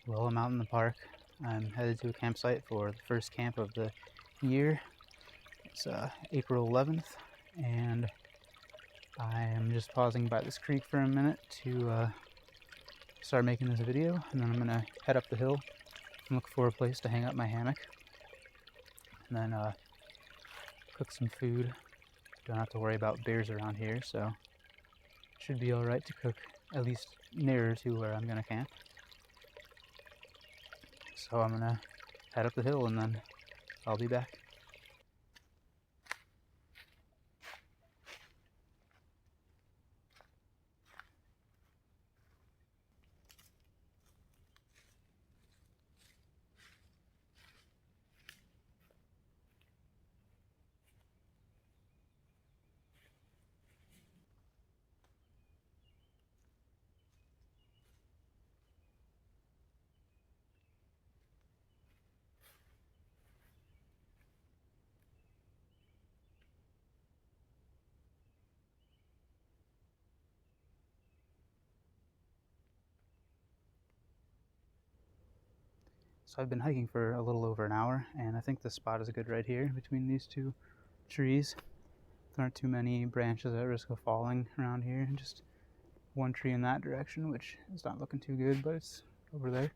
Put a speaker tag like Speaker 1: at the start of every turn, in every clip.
Speaker 1: Well, I'm out in the park. I'm headed to a campsite for the first camp of the year. It's April 11th, and I am just pausing by this creek for a minute to start making this video, and then I'm going to head up the hill and look for a place to hang up my hammock, and then cook some food. Don't have to worry about bears around here, so it should be alright to cook at least nearer to where I'm going to camp. So I'm going to head up the hill and then I'll be back. So I've been hiking for a little over an hour, and I think this spot is good right here between these two trees. There aren't too many branches at risk of falling around here. Just one tree in that direction, which is not looking too good, but it's over there.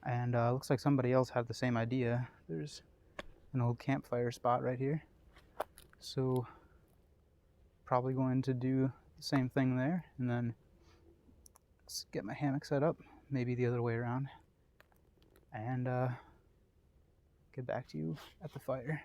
Speaker 1: And looks like somebody else had the same idea. There's an old campfire spot right here. So probably going to do the same thing there, and then let's get my hammock set up, maybe the other way around, and get back to you at the fire.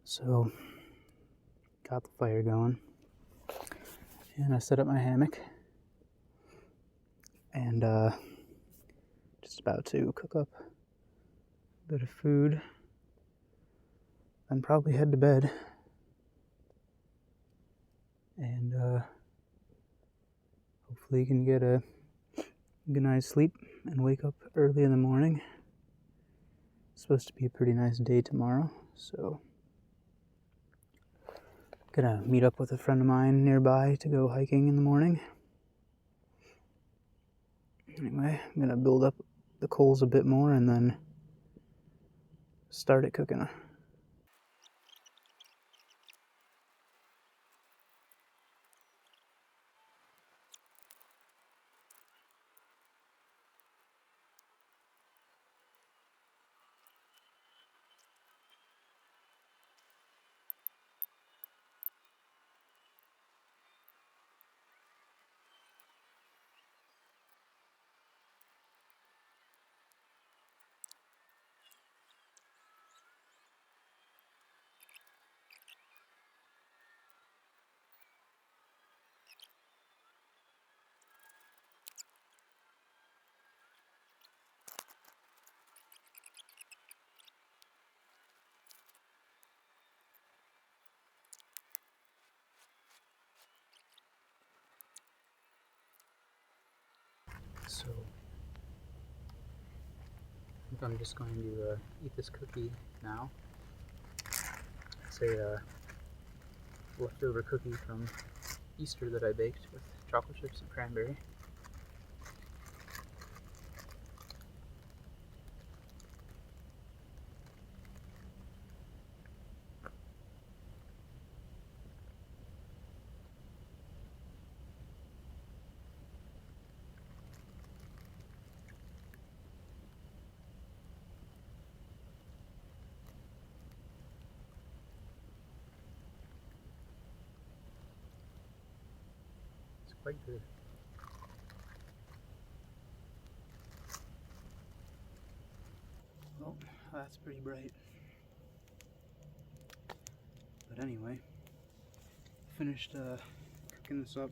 Speaker 1: So, got the fire going, and I set up my hammock, and just about to cook up a bit of food, then probably head to bed, and hopefully you can get a good night's sleep and wake up early in the morning. It's supposed to be a pretty nice day tomorrow, so gonna meet up with a friend of mine nearby to go hiking in the morning. Anyway, I'm gonna build up the coals a bit more and then start it cooking. So I think I'm just going to eat this cookie now. It's a leftover cookie from Easter that I baked with chocolate chips and cranberry. It's quite good. Well, that's pretty bright. But anyway, finished cooking this up.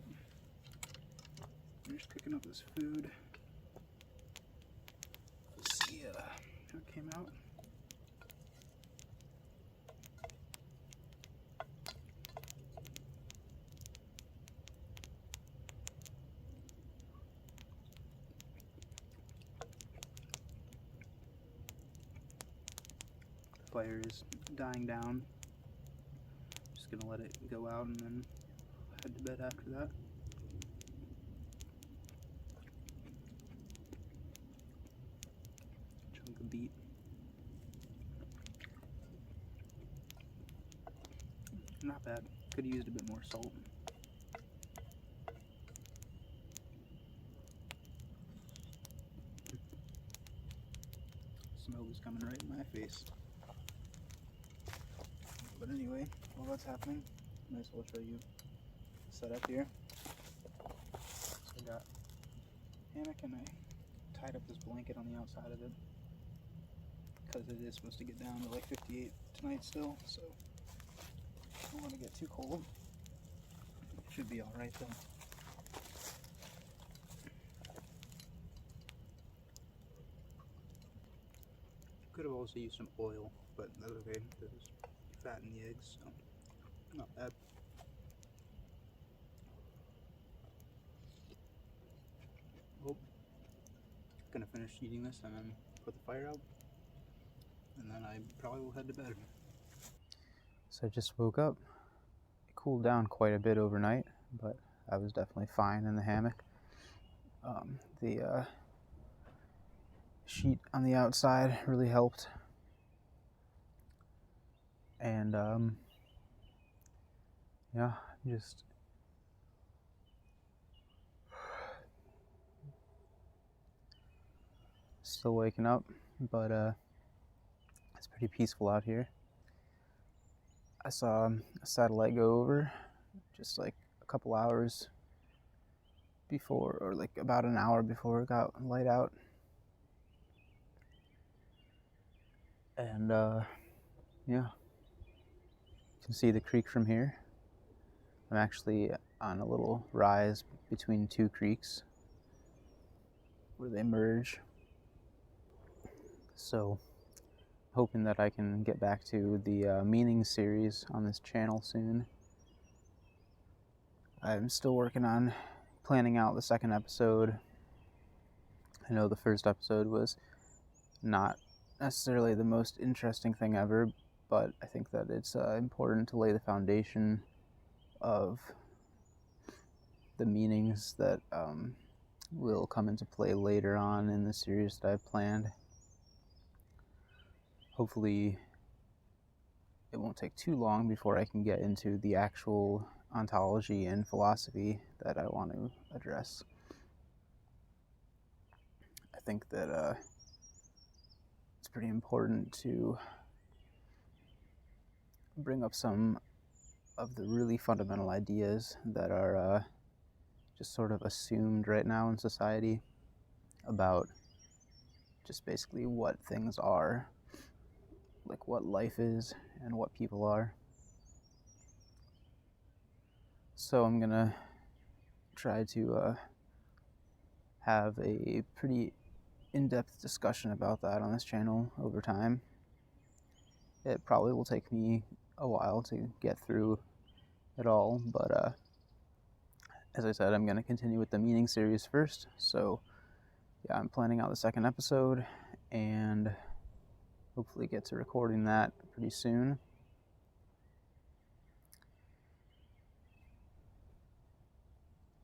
Speaker 1: Finished cooking up this food. Let's see how it came out. The fire is dying down. Just gonna let it go out and then head to bed after that. Chunk of beet. Not bad. Could have used a bit more salt. Smoke is coming right in my face. But anyway, while that's happening, might as well show you the setup here. So I got a hammock and I tied up this blanket on the outside of it because it is supposed to get down to like 58 tonight still, so I don't want to get too cold. It should be alright though. Could have also used some oil, but that's okay. There's fat in the eggs, so not bad. Oh, gonna finish eating this and then put the fire out, and then I probably will head to bed. So I just woke up. It cooled down quite a bit overnight, but I was definitely fine in the hammock. The sheet on the outside really helped, and yeah, just still waking up, but it's pretty peaceful out here. I saw a satellite go over just like a couple hours before, or like about an hour before it got light out. And yeah, you can see the creek from here. I'm actually on a little rise between two creeks where they merge. So hoping that I can get back to the meaning series on this channel soon. I'm still working on planning out the second episode. I know the first episode was not necessarily the most interesting thing ever, but I think that it's important to lay the foundation of the meanings that will come into play later on in the series that I've planned. Hopefully it won't take too long before I can get into the actual ontology and philosophy that I want to address. I think that it's pretty important to bring up some of the really fundamental ideas that are just sort of assumed right now in society about just basically what things are, like what life is and what people are. So I'm gonna try to have a pretty in-depth discussion about that on this channel over time. It probably will take me a while to get through it all, but as I said, I'm going to continue with the meaning series first, so yeah, I'm planning out the second episode and hopefully get to recording that pretty soon.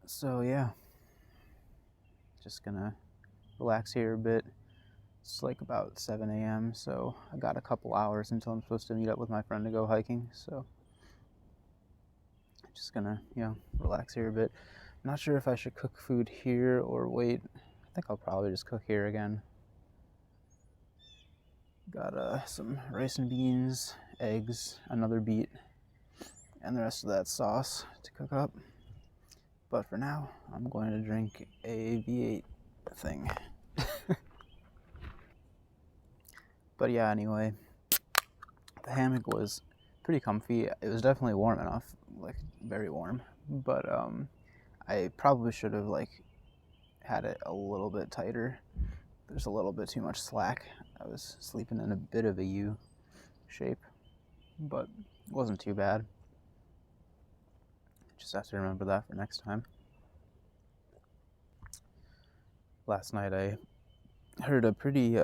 Speaker 1: So yeah, just gonna relax here a bit. It's like about 7 a.m. so I got a couple hours until I'm supposed to meet up with my friend to go hiking. So just gonna, relax here a bit. I'm not sure if I should cook food here or wait. I think I'll probably just cook here again. Got some rice and beans, eggs, another beet, and the rest of that sauce to cook up. But for now, I'm going to drink a V8 thing. But yeah, anyway, the hammock was pretty comfy. It was definitely warm enough, like very warm. But I probably should have had it a little bit tighter. There's a little bit too much slack. I was sleeping in a bit of a U shape, but it wasn't too bad. Just have to remember that for next time. Last night I heard a pretty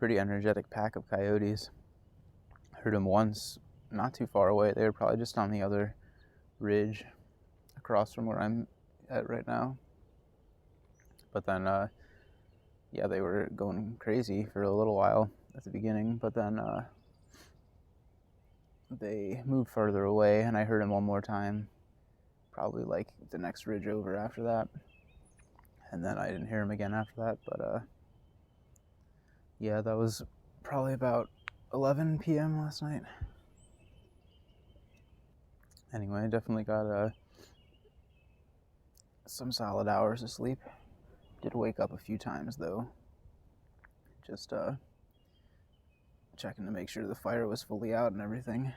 Speaker 1: energetic pack of coyotes. Heard them once, not too far away. They were probably just on the other ridge across from where I'm at right now. But then, they were going crazy for a little while at the beginning, but then they moved further away, and I heard them one more time, probably like the next ridge over after that. And then I didn't hear them again after that, but that was probably about 11 p.m. last night. Anyway, I definitely got some solid hours of sleep. Did wake up a few times though. Just checking to make sure the fire was fully out and everything.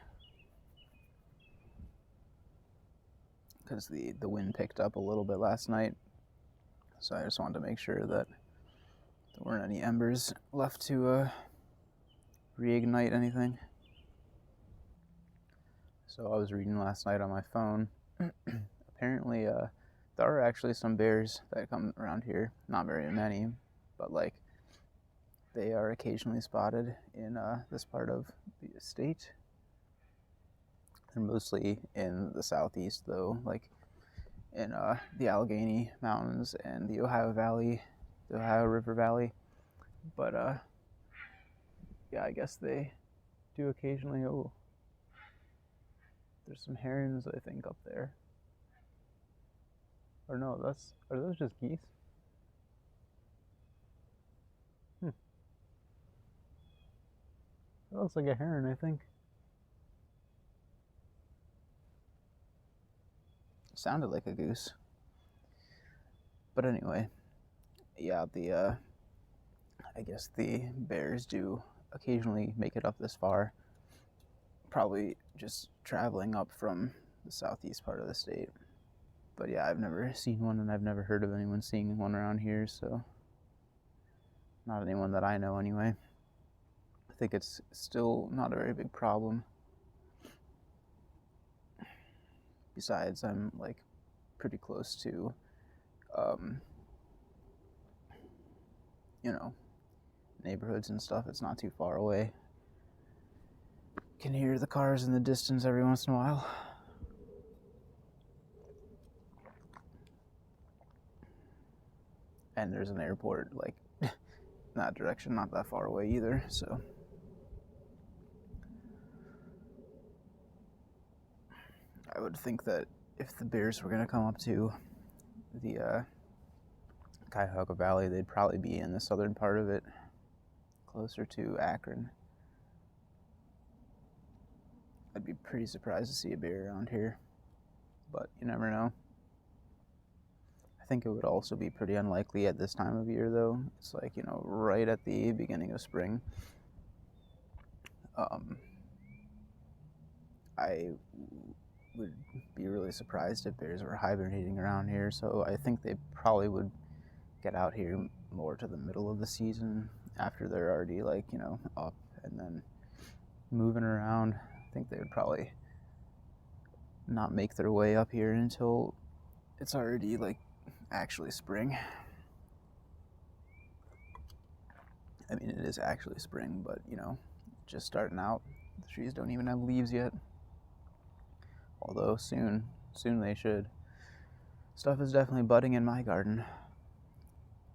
Speaker 1: Because the wind picked up a little bit last night. So I just wanted to make sure that there weren't any embers left to reignite anything. So I was reading last night on my phone. Apparently, there are actually some bears that come around here. Not very many, but they are occasionally spotted in this part of the state. They're mostly in the southeast, though, in the Allegheny Mountains and the Ohio Valley, the Ohio River Valley. But I guess they do occasionally. Oh, there's some herons, I think, up there. Or no, are those just geese? That looks like a heron, I think. Sounded like a goose. But anyway, I guess the bears do occasionally make it up this far. Probably just traveling up from the southeast part of the state. But yeah, I've never seen one, and I've never heard of anyone seeing one around here, so not anyone that I know anyway. I think it's still not a very big problem. Besides, I'm pretty close to neighborhoods and stuff. It's not too far away. Can hear the cars in the distance every once in a while. And there's an airport in that direction, not that far away either, so I would think that if the bears were going to come up to the Cuyahoga Valley, they'd probably be in the southern part of it, closer to Akron. I'd be pretty surprised to see a bear around here, but you never know. I think it would also be pretty unlikely at this time of year, though. It's right at the beginning of spring. I would be really surprised if bears were hibernating around here, so I think they probably would get out here more to the middle of the season after they're already up and then moving around. I think they would probably not make their way up here until it's already actually spring. I mean, it is actually spring, but, you know, just starting out. The trees don't even have leaves yet. Although soon they should. Stuff is definitely budding in my garden.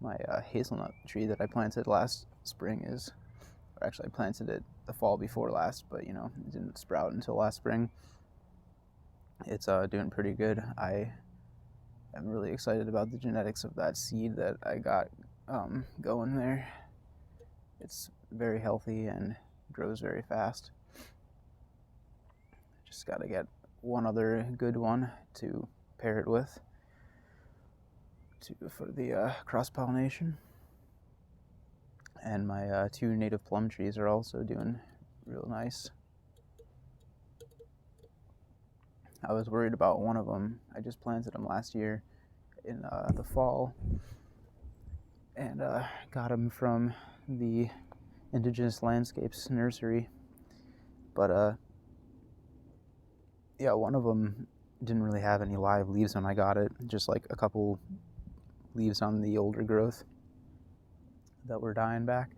Speaker 1: My hazelnut tree that I planted last spring or actually I planted it the fall before last, but, you know, it didn't sprout until last spring. It's doing pretty good. I am really excited about the genetics of that seed that I got going there. It's very healthy and grows very fast. Just got to get one other good one to pair it with for the cross-pollination. And my 2 native plum trees are also doing real nice. I was worried about one of them. I just planted them last year in the fall, and got them from the Indigenous Landscapes nursery. But yeah, one of them didn't really have any live leaves when I got it, just like a couple leaves on the older growth that were dying back.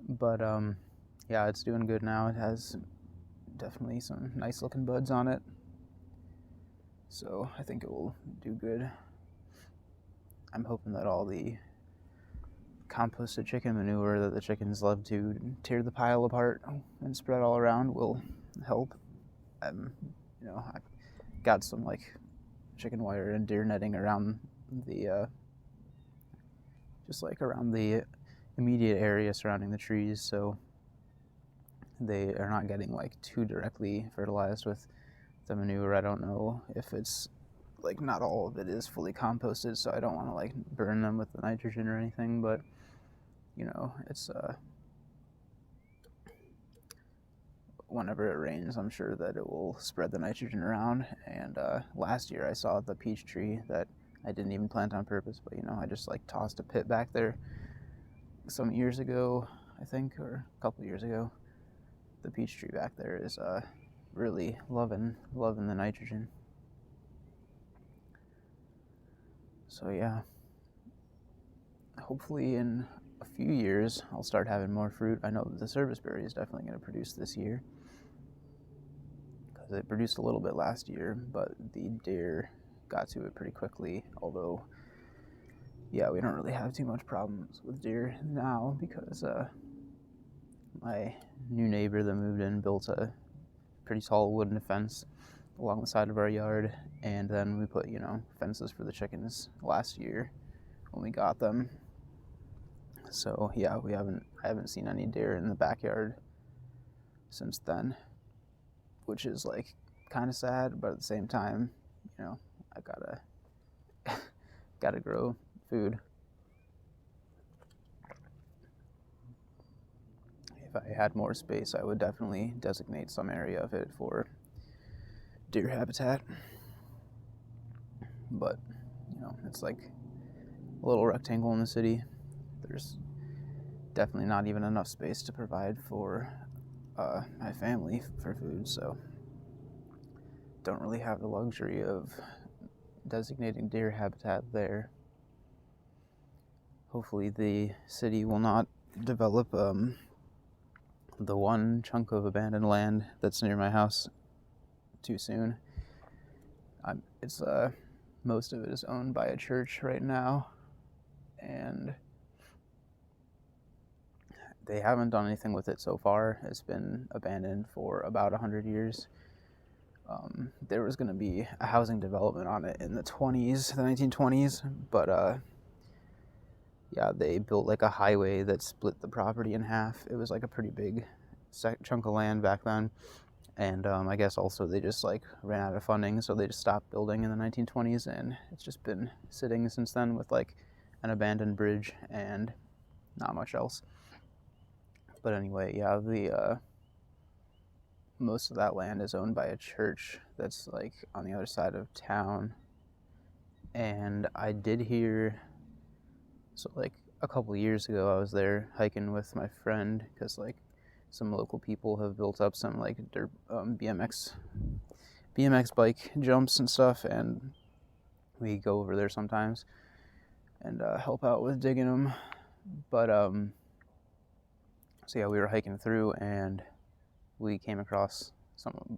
Speaker 1: But yeah, it's doing good now. It has definitely some nice looking buds on it, so I think it will do good. I'm hoping that all the composted chicken manure that the chickens love to tear the pile apart and spread all around will help. You know, I got some like chicken wire and deer netting around the just like around the immediate area surrounding the trees, so they are not getting like too directly fertilized with the manure. I don't know if it's like not all of it is fully composted, so I don't want to like burn them with the nitrogen or anything, but you know, it's whenever it rains, I'm sure that it will spread the nitrogen around. And last year I saw the peach tree that I didn't even plant on purpose, but you know, I just like tossed a pit back there some years ago, I think, or a couple years ago. The peach tree back there is really loving the nitrogen. So yeah, hopefully in a few years I'll start having more fruit. I know the serviceberry is definitely going to produce this year, because it produced a little bit last year, but the deer got to it pretty quickly. Although, yeah, we don't really have too much problems with deer now, because my new neighbor that moved in built a pretty tall wooden fence along the side of our yard, and then we put, you know, fences for the chickens last year when we got them. So yeah, I haven't seen any deer in the backyard since then, which is like kind of sad, but at the same time, you know, I gotta grow food. If I had more space, I would definitely designate some area of it for deer habitat. But, you know, it's like a little rectangle in the city. There's definitely not even enough space to provide for my family for food, so don't really have the luxury of designating deer habitat there. Hopefully the city will not develop the one chunk of abandoned land that's near my house too soon. It's most of it is owned by a church right now, and they haven't done anything with it so far. It's been abandoned for about 100 years. There was going to be a housing development on it in the 1920s, but yeah, they built like a highway that split the property in half. It was like a pretty big chunk of land back then, and I guess also they just like ran out of funding, so they just stopped building in the 1920s, and it's just been sitting since then with like an abandoned bridge and not much else. But anyway, yeah, the most of that land is owned by a church that's like on the other side of town. And I did hear, so like a couple years ago I was there hiking with my friend, because like some local people have built up some like dirt BMX bike jumps and stuff, and we go over there sometimes and help out with digging them. But So yeah, we were hiking through and we came across some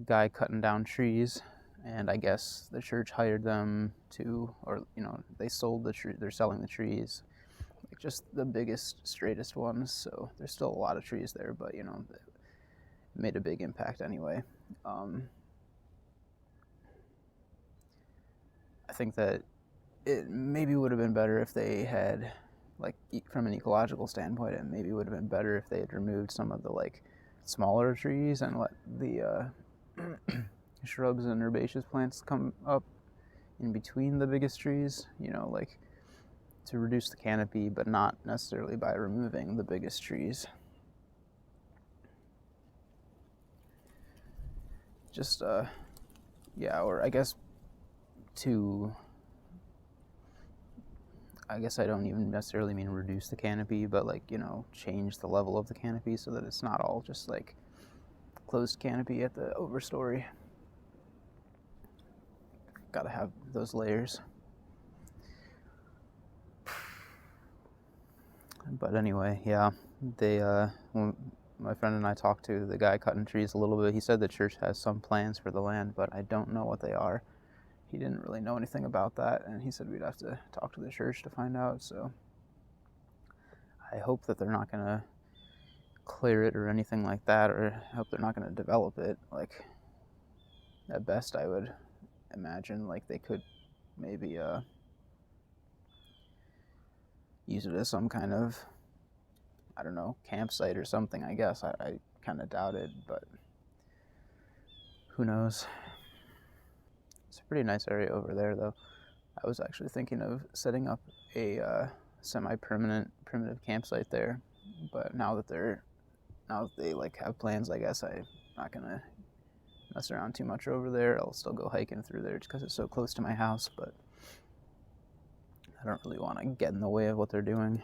Speaker 1: guy cutting down trees, and I guess the church hired them to, or they sold the tree. They're selling the trees, like just the biggest, straightest ones. So there's still a lot of trees there, but it made a big impact anyway. I think that it maybe would have been better if they had, like, from an ecological standpoint, it maybe would have been better if they had removed some of the like smaller trees and let the shrubs and herbaceous plants come up in between the biggest trees, like to reduce the canopy, but not necessarily by removing the biggest trees. Just yeah, or I guess I don't even necessarily mean reduce the canopy, but like, change the level of the canopy so that it's not all just like closed canopy at the overstory. Gotta have those layers. But anyway, yeah, when my friend and I talked to the guy cutting trees a little bit, he said the church has some plans for the land, but I don't know what they are. He didn't really know anything about that, and he said we'd have to talk to the church to find out. So I hope that they're not going to clear it or anything like that, or I hope they're not going to develop it. Like, at best, I would imagine like they could maybe use it as some kind of, I don't know, campsite or something, I guess. I kind of doubt it, but who knows. It's a pretty nice area over there, though. I was actually thinking of setting up a semi-permanent primitive campsite there, but now that they like have plans, I guess I'm not gonna mess around too much over there. I'll still go hiking through there just because it's so close to my house, but I don't really want to get in the way of what they're doing.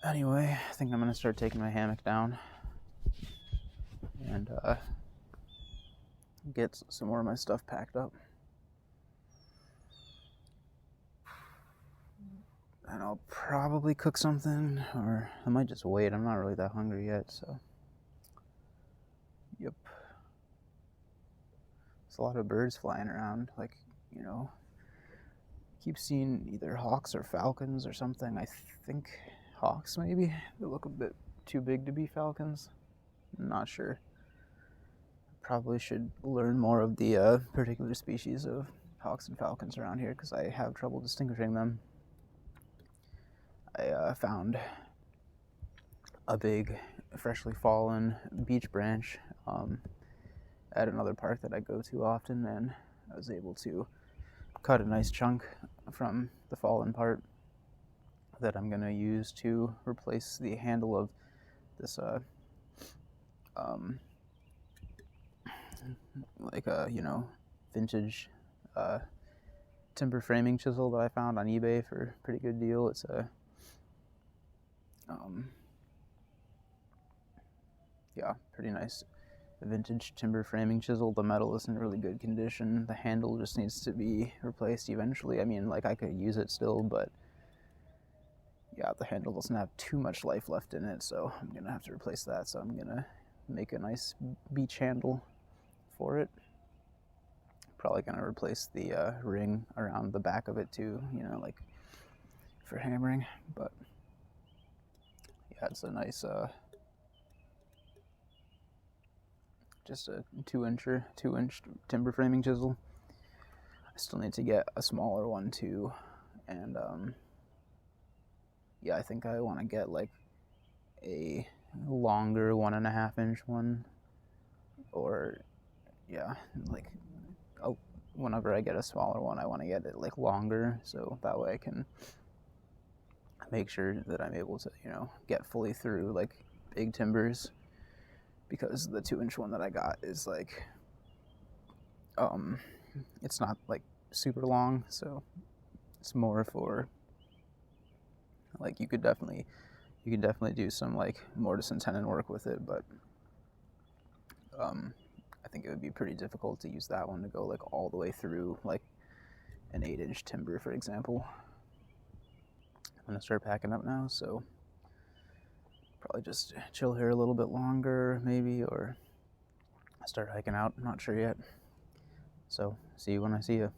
Speaker 1: Anyway, I think I'm gonna start taking my hammock down and get some more of my stuff packed up. And I'll probably cook something, or I might just wait. I'm not really that hungry yet, so. Yep. There's a lot of birds flying around, like, keep seeing either hawks or falcons or something. I think hawks, maybe. They look a bit too big to be falcons. I'm not sure. Probably should learn more of the particular species of hawks and falcons around here, because I have trouble distinguishing them. I found a big, freshly fallen beech branch at another park that I go to often, and I was able to cut a nice chunk from the fallen part that I'm going to use to replace the handle of this like a vintage timber framing chisel that I found on eBay for a pretty good deal. It's a pretty nice vintage timber framing chisel. The metal is in really good condition. The handle just needs to be replaced eventually. I mean, like, I could use it still, but yeah, the handle doesn't have too much life left in it, so I'm gonna have to replace that. So I'm gonna make a nice beech handle for it. Probably gonna replace the ring around the back of it too, like for hammering. But yeah, it's a nice just a 2-inch timber framing chisel. I still need to get a smaller one too, and yeah, I think I want to get like a longer 1.5-inch one, or yeah, like whenever I get a smaller one, I want to get it like longer, so that way I can make sure that I'm able to get fully through like big timbers, because the 2-inch one that I got is like it's not like super long, so it's more for like you could definitely do some like mortise and tenon work with it, but I think it would be pretty difficult to use that one to go like all the way through like an 8-inch timber, for example. I'm gonna start packing up now, so probably just chill here a little bit longer, maybe, or start hiking out. I'm not sure yet. So, see you when I see you.